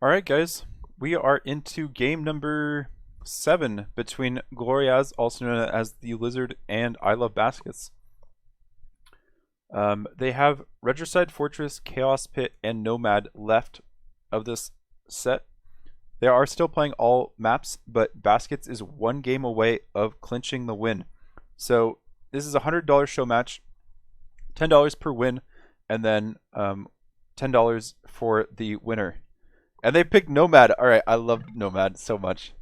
Alright guys, we are into game number 7 between Gloriaz, also known as the Lizard, and ilovebaskets. They have Regicide Fortress, Chaos Pit, and Nomad left of this set. They are still playing all maps, but Baskets is one game away of clinching the win. So this is a $100 show match, $10 per win, and then $10 for the winner. And they picked Nomad. Alright, I love Nomad so much.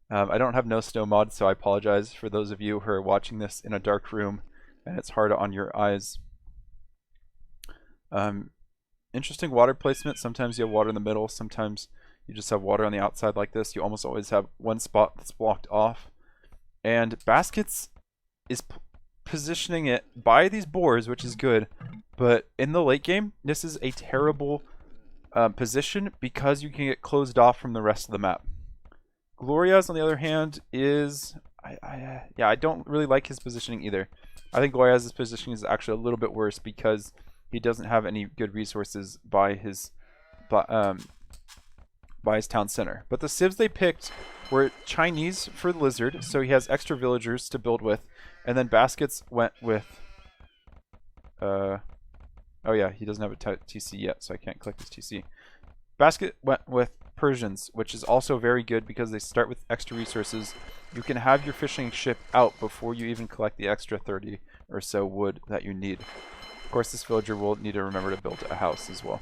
I don't have no snow mod, so I apologize for those of you who are watching this in a dark room and it's hard on your eyes. Interesting water placement. Sometimes you have water in the middle, sometimes you just have water on the outside like this. You almost always have one spot that's blocked off. And Baskets is positioning it by these boars, which is good. But in the late game, this is a terrible position because you can get closed off from the rest of the map. Gloriaz, on the other hand, is... I don't really like his positioning either. I think Gloriaz's positioning is actually a little bit worse because he doesn't have any good resources by his town center. But the civs they picked were Chinese for the Lizard, so he has extra villagers to build with. And then Baskets went with... oh yeah, he doesn't have a TC yet, so I can't collect his TC. Basket went with Persians, which is also very good because they start with extra resources. You can have your fishing ship out before you even collect the extra 30 or so wood that you need. Of course, this villager will need to remember to build a house as well.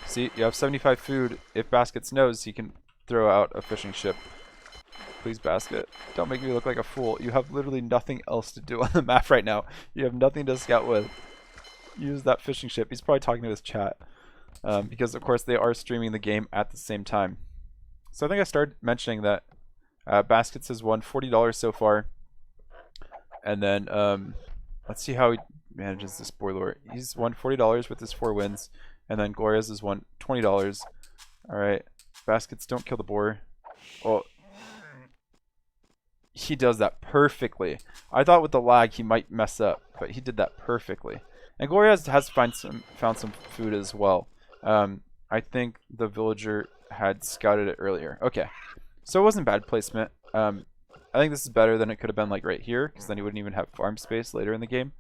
See, you have 75 food. If Baskets knows, he can throw out a fishing ship. Please, Basket. Don't make me look like a fool. You have literally nothing else to do on the map right now. You have nothing to scout with. Use that fishing ship. He's probably talking to his chat. Because, of course, they are streaming the game at the same time. So I think I started mentioning that Baskets has won $40 so far. And then, let's see how he manages this boiler. He's won $40 with his 4 wins. And then Gloriaz has won $20. Alright. Baskets, don't kill the boar. Oh, he does that perfectly. I thought with the lag he might mess up, but he did that perfectly. And Gloriaz has found some food as well. I think the villager had scouted it earlier. Okay, so it wasn't bad placement. I think this is better than it could have been like right here, because then he wouldn't even have farm space later in the game.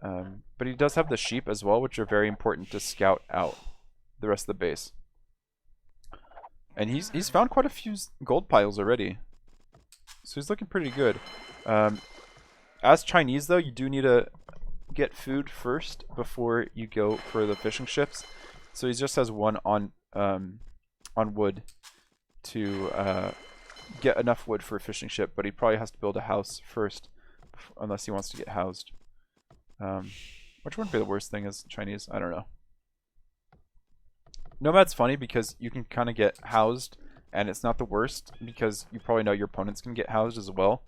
But he does have the sheep as well, which are very important to scout out the rest of the base. And he's found quite a few gold piles already. So he's looking pretty good. As Chinese, though, you do need to get food first before you go for the fishing ships. So he just has one on wood to get enough wood for a fishing ship, but he probably has to build a house first, unless he wants to get housed. Which wouldn't be the worst thing as Chinese, I don't know. Nomad's funny because you can kind of get housed, and it's not the worst because you probably know your opponents can get housed as well.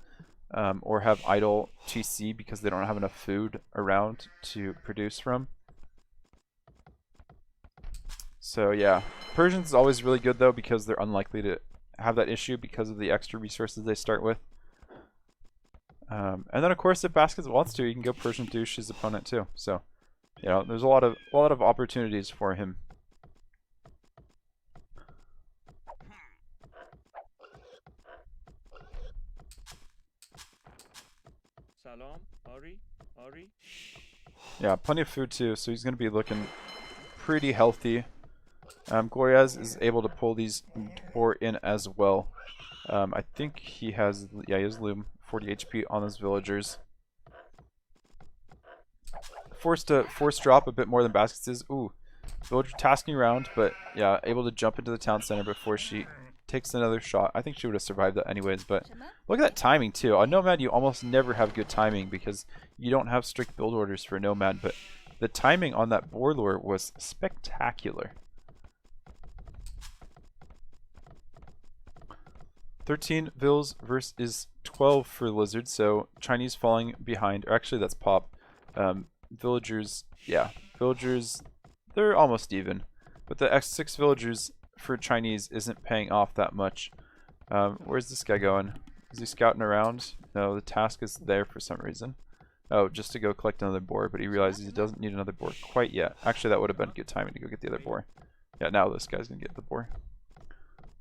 Or have idle TC because they don't have enough food around to produce from. So yeah, Persians is always really good though because they're unlikely to have that issue because of the extra resources they start with. And then of course if Baskets wants to, he can go Persian douche his opponent too. So you know, there's a lot of opportunities for him. Yeah, plenty of food too, so he's going to be looking pretty healthy. Gloriaz is able to pull these boar in as well. I think he has, yeah, he has Loom, 40 HP on those villagers. Forced to force drop a bit more than Baskets is. Ooh, villager tasking around, but yeah, able to jump into the town center before she takes another shot. I think she would have survived that anyways, but look at that timing too. On Nomad, you almost never have good timing because you don't have strict build orders for Nomad, but the timing on that boar lure was spectacular. 13 vills versus 12 for Lizard, so Chinese falling behind. Or actually, that's Pop. Villagers, yeah, villagers, they're almost even. But the X6 villagers for Chinese isn't paying off that much. Where's this guy going? Is he scouting around? No, the task is there for some reason. Oh, just to go collect another boar, but he realizes he doesn't need another boar quite yet. Actually, that would have been good timing to go get the other boar. Yeah, now this guy's gonna get the boar.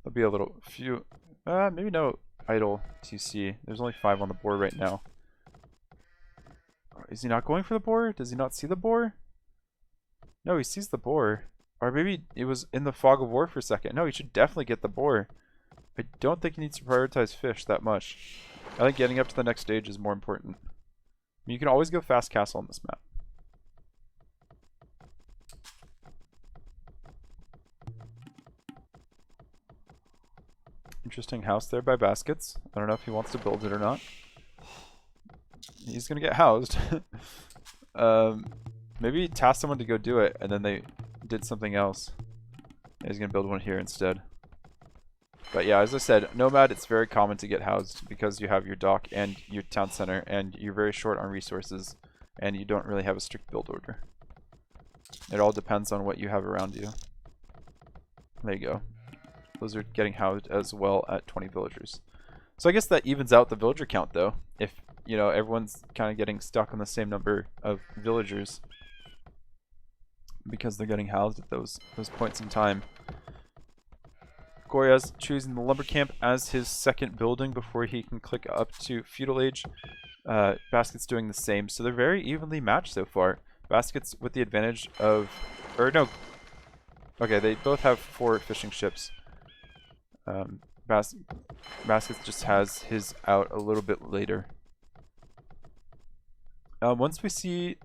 There'll be a little few, maybe no idle TC. There's only 5 on the board right now. Is he not going for the boar? Does he not see the boar? No, he sees the boar. Or maybe it was in the fog of war for a second. No, he should definitely get the boar. I don't think he needs to prioritize fish that much. I think getting up to the next stage is more important. I mean, you can always go fast castle on this map. Interesting house there by Baskets. I don't know if he wants to build it or not. He's gonna get housed. Maybe task someone to go do it, and then they did something else. He's gonna build one here instead. But yeah, as I said, Nomad, it's very common to get housed because you have your dock and your town center, and you're very short on resources, and you don't really have a strict build order. It all depends on what you have around you. There you go. Blizzard getting housed as well at 20 villagers. So I guess that evens out the villager count though. If, you know, everyone's kind of getting stuck on the same number of villagers because they're getting housed at those points in time. Gloriaz choosing the lumber camp as his second building before he can click up to feudal age. Baskets doing the same, so they're very evenly matched so far. Baskets with the advantage of, or no, okay, they both have 4 fishing ships. Baskets just has his out a little bit later. Once we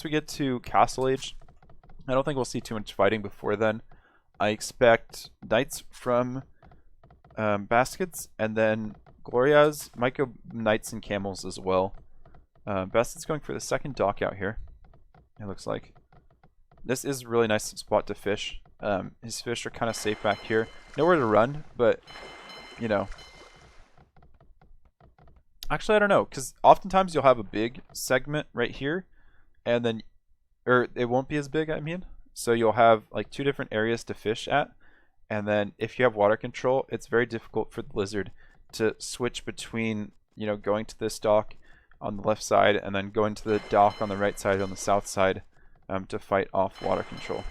get to castle age, I don't think we'll see too much fighting before then. I expect knights from Baskets, and then Gloriaz might go knights and camels as well. Baskets going for the second dock out here, it looks like. This is a really nice spot to fish. His fish are kind of safe back here. Nowhere to run, but, you know. Actually, I don't know, because oftentimes you'll have a big segment right here, and then, or it won't be as big, I mean. So you'll have like 2 different areas to fish at, and then if you have water control, it's very difficult for the lizard to switch between, you know, going to this dock on the left side and then going to the dock on the right side on the south side to fight off water control.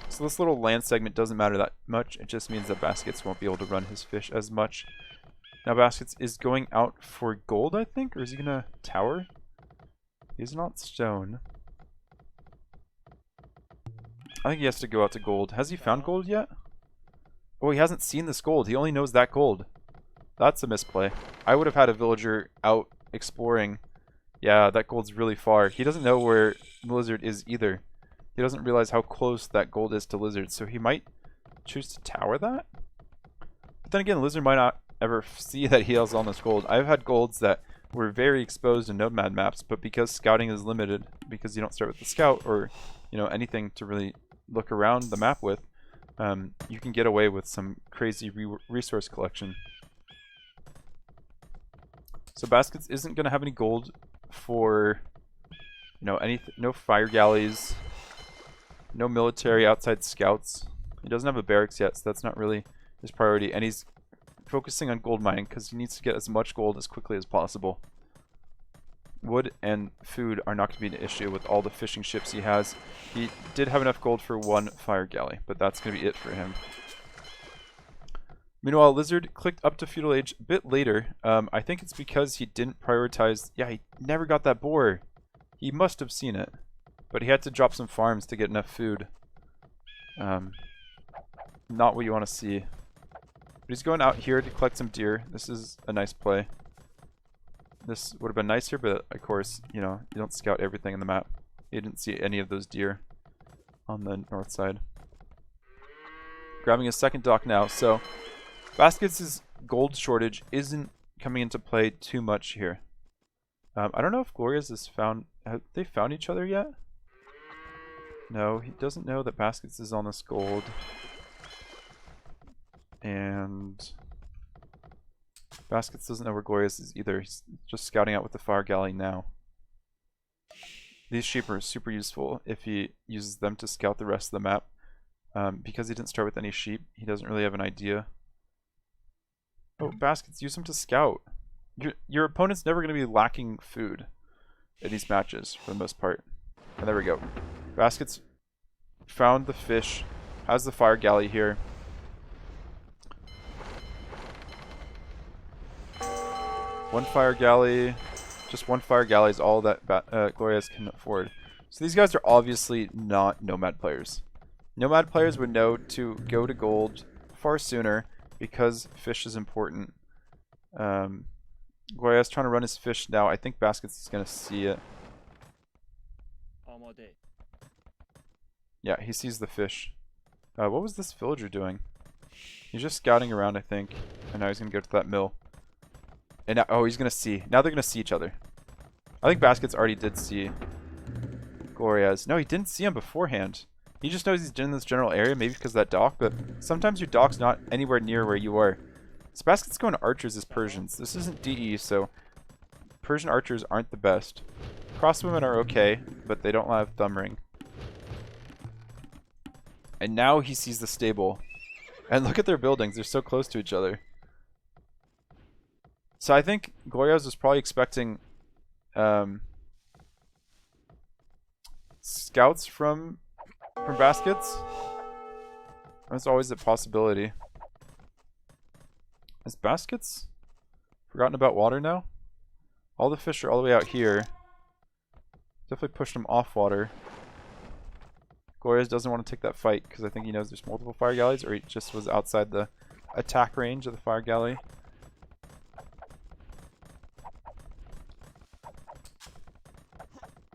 So this little land segment doesn't matter that much. It just means that Baskets won't be able to run his fish as much. Now Baskets is going out for gold, I think, or is he gonna tower? He's not stone. I think he has to go out to gold. Has he found gold yet? Oh, he hasn't seen this gold. He only knows that gold. That's a misplay. I would have had a villager out exploring. Yeah, that gold's really far. He doesn't know where the lizard is either. He doesn't realize how close that gold is to lizard, so he might choose to tower that. But then again, lizard might not ever see that he has all this gold. I've had golds that were very exposed in Nomad maps, but because scouting is limited, because you don't start with the scout or, you know, anything to really look around the map with, you can get away with some crazy resource collection. So Baskets isn't going to have any gold for, you know, no fire galleys, no military outside scouts. He doesn't have a barracks yet, so that's not really his priority. And he's focusing on gold mining because he needs to get as much gold as quickly as possible. Wood and food are not going to be an issue with all the fishing ships he has. He did have enough gold for 1 fire galley, but that's going to be it for him. Meanwhile, Lizard clicked up to feudal age a bit later. I think it's because he didn't prioritize. Yeah, he never got that boar. He must have seen it, but he had to drop some farms to get enough food. Not what you want to see. But he's going out here to collect some deer. This is a nice play. This would have been nicer, but of course, you know, you don't scout everything in the map. You didn't see any of those deer on the north side. Grabbing his second dock now. So Baskets' gold shortage isn't coming into play too much here. I don't know if Gloriaz has found... Have they found each other yet? No, he doesn't know that Baskets is on this gold. And Baskets doesn't know where Gloriaz is either. He's just scouting out with the fire galley now. These sheep are super useful if he uses them to scout the rest of the map. Because he didn't start with any sheep, he doesn't really have an idea. Oh, Baskets, use them to scout. Your opponent's never going to be lacking food in these matches, for the most part. And there we go. Baskets found the fish, has the fire galley here. One fire galley, just one fire galley is all that Gloriaz can afford. So these guys are obviously not Nomad players. Nomad players would know to go to gold far sooner because fish is important. Gloriaz trying to run his fish now. I think Baskets is going to see it. Yeah, he sees the fish. What was this villager doing? He's just scouting around, I think. And now he's going to go to that mill. And now, oh, he's going to see. Now they're going to see each other. I think Baskets already did see Gloriaz. No, he didn't see him beforehand. He just knows he's in this general area, maybe because of that dock, but sometimes your dock's not anywhere near where you are. So Baskets going to archers as Persians. This isn't DE, so Persian archers aren't the best. Crossbowmen are okay, but they don't have thumb ring. And now he sees the stable. And look at their buildings, they're so close to each other. So I think Gloriaz was probably expecting scouts from Baskets. That's always a possibility. Is Baskets forgotten about water now? All the fish are all the way out here. Definitely pushed them off water. Gloriaz doesn't want to take that fight because I think he knows there's multiple fire galleys, or he just was outside the attack range of the fire galley.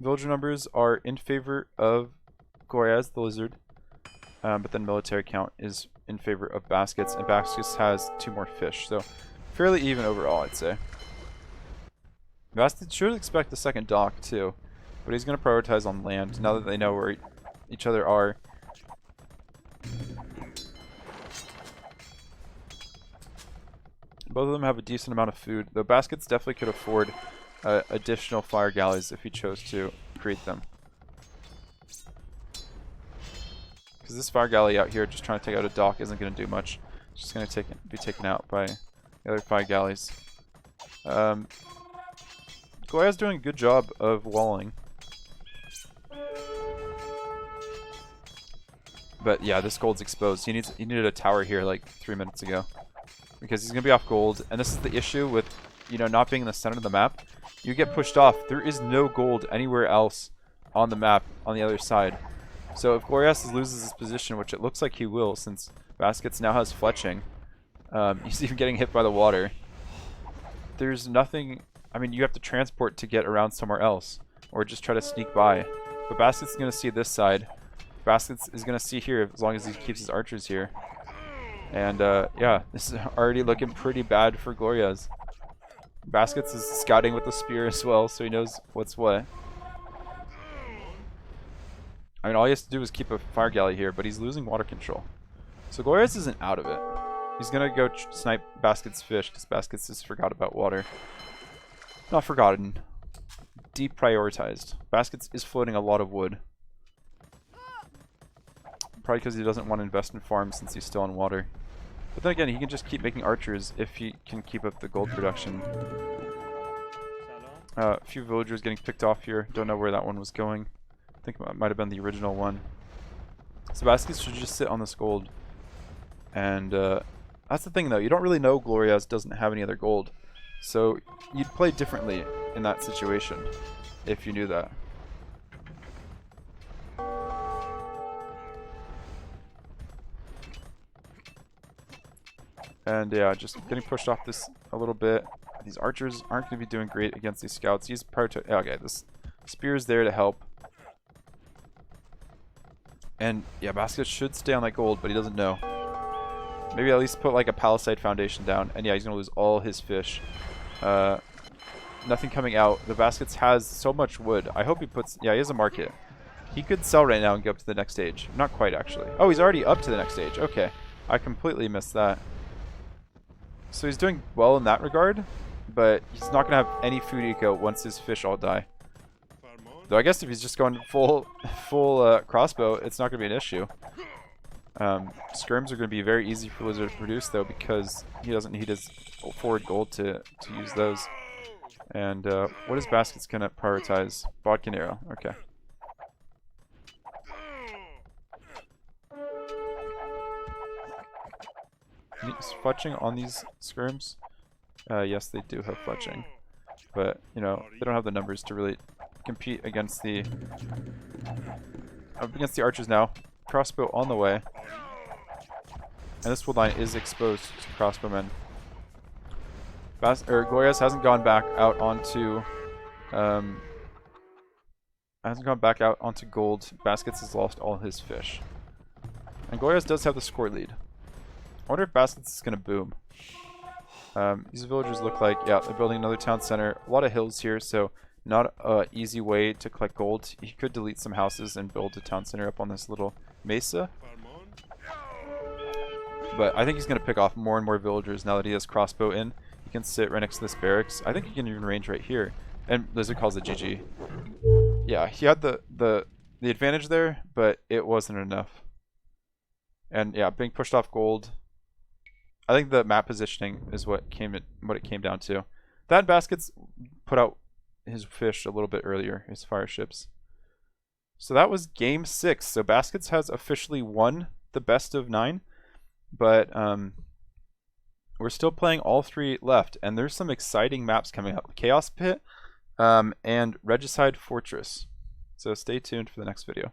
Villager numbers are in favor of Gloriaz, the lizard, but then military count is in favor of Baskets, and Baskets has 2 more fish, so fairly even overall, I'd say. Baskets should expect the second dock too, but he's going to prioritize on land now that they know where each other are. Both of them have a decent amount of food, though Baskets definitely could afford additional fire galleys if he chose to create them. Because this fire galley out here just trying to take out a dock isn't going to do much. It's just going to be taken out by the other fire galleys. Gloriaz doing a good job of walling. But yeah, this gold's exposed. He needed a tower here like 3 minutes ago. Because he's going to be off gold. And this is the issue with, you know, not being in the center of the map. You get pushed off. There is no gold anywhere else on the map on the other side. So if Gloriaz loses his position, which it looks like he will since Baskets now has fletching. He's even getting hit by the water. There's nothing... I mean, you have to transport to get around somewhere else. Or just try to sneak by. But Baskets is going to see this side. Baskets is going to see here as long as he keeps his archers here. And yeah, this is already looking pretty bad for Gloriaz. Baskets is scouting with the spear as well, so he knows what's what. I mean, all he has to do is keep a fire galley here, but he's losing water control. So Gloriaz isn't out of it. He's going to go snipe Baskets' fish, because Baskets just forgot about water. Not forgotten. Deprioritized. Baskets is floating a lot of wood. Probably because he doesn't want to invest in farms since he's still on water. But then again, he can just keep making archers if he can keep up the gold production. A few villagers getting picked off here. Don't know where that one was going. I think it might have been the original one. So Baskets should just sit on this gold. And that's the thing though, you don't really know Gloriaz doesn't have any other gold. So you'd play differently in that situation if you knew that. And yeah, just getting pushed off this a little bit. These archers aren't going to be doing great against these scouts. He's okay, this spear is there to help. And yeah, Basket should stay on that gold, but he doesn't know. Maybe at least put like a palisade foundation down. And yeah, he's going to lose all his fish. Nothing coming out. The Baskets has so much wood. I hope he puts... Yeah, he has a market. He could sell right now and go up to the next stage. Not quite, actually. Oh, he's already up to the next stage. Okay. I completely missed that. So he's doing well in that regard, but he's not going to have any food eco once his fish all die. Though I guess if he's just going full crossbow, it's not going to be an issue. Skirms are going to be very easy for Lizard to produce, though, because he doesn't need his forward gold to use those. And what is Baskets going to prioritize? Bodkin arrow. Okay. fletching on these skirms? Yes, they do have fletching. But, you know, they don't have the numbers to really compete against the archers now. Crossbow on the way. And this wood line is exposed to crossbowmen. Gloriaz hasn't gone back out onto gold. Baskets has lost all his fish. And Gloriaz does have the score lead. I wonder if Baskets is going to boom. These villagers look like, yeah, they're building another town center. A lot of hills here, so not an easy way to collect gold. He could delete some houses and build a town center up on this little mesa. But I think he's going to pick off more and more villagers now that he has crossbow in. He can sit right next to this barracks. I think he can even range right here. And Lizard calls it GG. Yeah, he had the advantage there, but it wasn't enough. And yeah, being pushed off gold. I think the map positioning is what it came down to. That Baskets put out his fish a little bit earlier, his fire ships. So that was game 6. So Baskets has officially won the best of 9. But we're still playing all 3 left, and there's some exciting maps coming up. Chaos Pit and Regicide Fortress. So stay tuned for the next video.